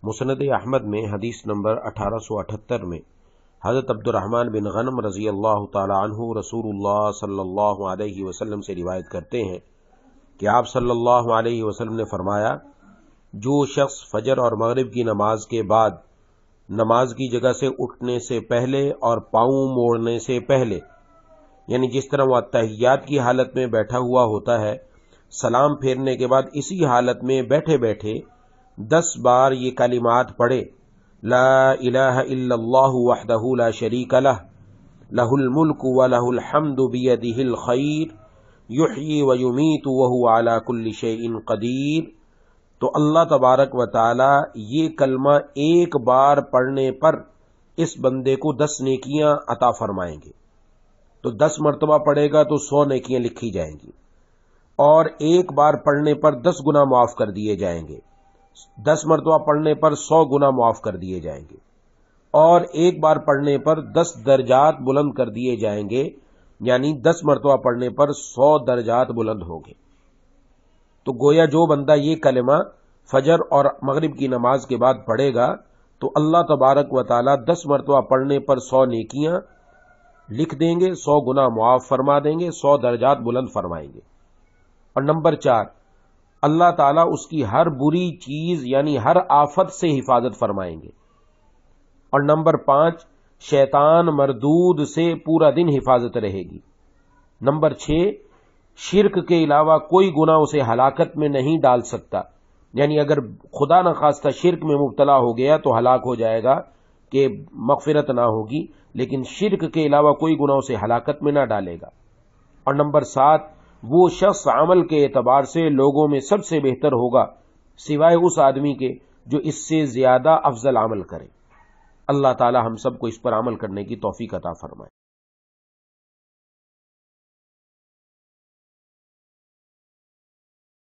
مسند احمد میں حدیث نمبر 1878 میں حضرت عبد الرحمن بن غنم رضی اللہ تعالی عنہ رسول اللہ صلی اللہ علیہ وسلم سے روایت کرتے ہیں کہ آپ صلی اللہ علیہ وسلم نے فرمایا، جو شخص فجر اور مغرب کی نماز کے بعد نماز کی جگہ سے اٹھنے سے پہلے اور پاؤں موڑنے سے پہلے، یعنی جس طرح وہ اتحیات کی حالت میں بیٹھا ہوا ہوتا ہے، سلام پھیرنے کے بعد اسی حالت میں بیٹھے بیٹھے 10 بار یہ کلمات پڑھے، لا الہ الا اللہ وحدہ لا شریک لہ، لہ الملک ولہ الحمد بیدہ الخیر، یحیی ویمیت وہو علی کل شیء قدیر، تو اللہ تبارک و تعالی یہ کلمہ ایک بار پڑھنے پر اس بندے کو 10 نیکیاں عطا فرمائیں گے۔ تو 10 مرتبہ پڑھے گا تو 100 نیکیاں لکھی جائیں گی، اور ایک بار پڑھنے پر 10 گناہ معاف کر دیے جائیں گے، 10 مرتبہ پڑھنے پر 100 گناہ معاف کر دیے جائیں گے، اور ایک بار پڑھنے پر 10 درجات بلند کر دیے جائیں گے، یعنی 10 مرتبہ پڑھنے پر 100 درجات بلند ہوں گے۔ تو گویا جو بندہ یہ کلمہ فجر اور مغرب کی نماز کے بعد پڑھے گا تو اللہ تبارک و تعالی 10 مرتبہ پڑھنے پر 100 نیکیاں لکھ دیں گے، 100 گناہ معاف فرما دیں گے، 100 درجات بلند فرمائیں گے۔ اور نمبر 4، اللہ تعالیٰ اس کی ہر بری چیز یعنی ہر آفت سے حفاظت فرمائیں گے۔ اور نمبر 5، شیطان مردود سے پورا دن حفاظت رہے گی۔ نمبر 6، شرک کے علاوہ کوئی گناہ اسے ہلاکت میں نہیں ڈال سکتا، یعنی اگر خدا نخواستہ شرک میں مبتلا ہو گیا تو ہلاک ہو جائے گا کہ مغفرت نہ ہوگی، لیکن شرک کے علاوہ کوئی گناہ اسے ہلاکت میں نہ ڈالے گا۔ اور نمبر 7، وہ شخص عمل کے اعتبار سے لوگوں میں سب سے بہتر ہوگا سوائے اس آدمی کے جو اس سے زیادہ افضل عمل کرے۔ اللہ تعالی ہم سب کو اس پر عمل کرنے کی توفیق عطا فرمائے۔